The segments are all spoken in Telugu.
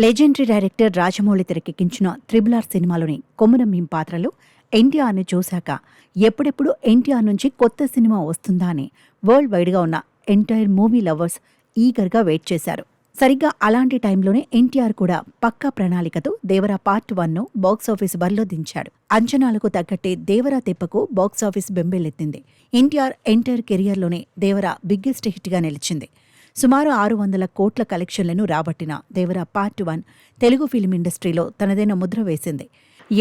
లెజెండరీ డైరెక్టర్ రాజమౌళి తెరకెక్కించిన త్రిబుల్ ఆర్ సినిమాలోని కొమురం భీం పాత్రలో ఎన్టీఆర్ని చూశాక ఎప్పుడెప్పుడు ఎన్టీఆర్ నుంచి కొత్త సినిమా వస్తుందా అని వరల్డ్ వైడ్గా ఉన్న ఎంటైర్ మూవీ లవర్స్ ఈగర్గా వెయిట్ చేశారు. సరిగ్గా అలాంటి టైంలోనే ఎన్టీఆర్ కూడా పక్కా ప్రణాళికతో దేవరా పార్ట్ 1ను బాక్సాఫీస్ బరిలో దించాడు. అంచనాలకు తగ్గట్టే దేవరా తెప్పకు బాక్సాఫీస్ బెంబేలెత్తింది. ఎన్టీఆర్ ఎంటైర్ కెరియర్లోనే దేవరా బిగ్గెస్ట్ హిట్గా నిలిచింది. సుమారు 600 కోట్ల కలెక్షన్లను రాబట్టిన దేవరా పార్ట్ 1 తెలుగు ఫిల్మ్ ఇండస్ట్రీలో తనదైన ముద్ర వేసింది.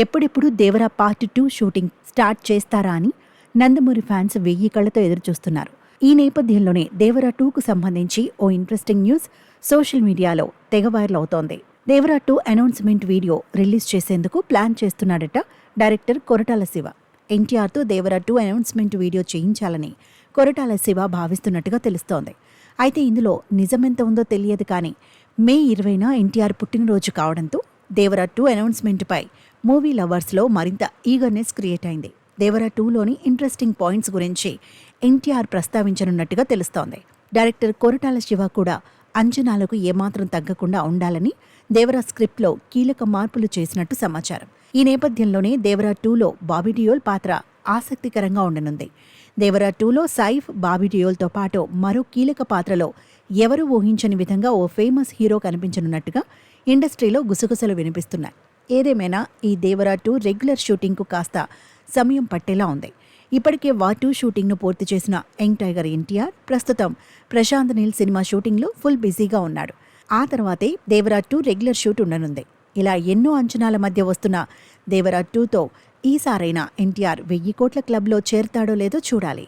ఎప్పుడెప్పుడు దేవరా పార్ట్ 2 షూటింగ్ స్టార్ట్ చేస్తారా అని నందమూరి ఫ్యాన్స్ 1000 కళ్లతో ఎదురుచూస్తున్నారు. ఈ నేపథ్యంలోనే దేవరా 2కు సంబంధించి ఓ ఇంట్రెస్టింగ్ న్యూస్ సోషల్ మీడియాలో తెగ వైరల్ అవుతోంది. దేవరా 2 అనౌన్స్మెంట్ వీడియో రిలీజ్ చేసేందుకు ప్లాన్ చేస్తున్నాడట డైరెక్టర్ కొరటాల శివ. ఎన్టీఆర్తో దేవరా 2 అనౌన్స్మెంట్ వీడియో చేయించాలని కొరటాల శివ భావిస్తున్నట్టుగా తెలుస్తోంది. అయితే ఇందులో నిజమెంత ఉందో తెలియదు కానీ మే 20న ఎన్టీఆర్ పుట్టినరోజు కావడంతో దేవరా 2 అనౌన్స్మెంట్పై మూవీ లవర్స్లో మరింత ఈగర్నెస్ క్రియేట్ అయింది. దేవరా 2లోని ఇంట్రెస్టింగ్ పాయింట్స్ గురించి ఎన్టీఆర్ ప్రస్తావించనున్నట్టుగా తెలుస్తోంది. డైరెక్టర్ కొరటాల శివ కూడా అంచనాలకు ఏమాత్రం తగ్గకుండా ఉండాలని దేవరా స్క్రిప్ట్లో కీలక మార్పులు చేసినట్టు సమాచారం. ఈ నేపథ్యంలోనే దేవరా 2లో బాబీ డియోల్ పాత్ర ఆసక్తికరంగా ఉండనుంది. దేవరా 2లో సైఫ్, బాబీ డియోల్తో పాటు మరో కీలక పాత్రలో ఎవరూ ఊహించని విధంగా ఓ ఫేమస్ హీరో కనిపించనున్నట్టుగా ఇండస్ట్రీలో గుసగుసలు వినిపిస్తున్నాయి. ఏదేమైనా ఈ దేవరా 2 రెగ్యులర్ షూటింగ్కు కాస్త సమయం పట్టేలా ఉంది. ఇప్పటికే వార్ 2 షూటింగ్ను పూర్తి చేసిన యంగ్ టైగర్ ఎన్టీఆర్ ప్రస్తుతం ప్రశాంత్ నీల్ సినిమా షూటింగ్లో ఫుల్ బిజీగా ఉన్నాడు. ఆ తర్వాతే దేవరా 2 రెగ్యులర్ షూట్ ఉండనుంది. ఇలా ఎన్నో అంచనాల మధ్య వస్తున్న దేవరా 2తో ఈసారైనా ఎన్టీఆర్ 1000 కోట్ల క్లబ్లో చేరతాడో లేదో చూడాలి.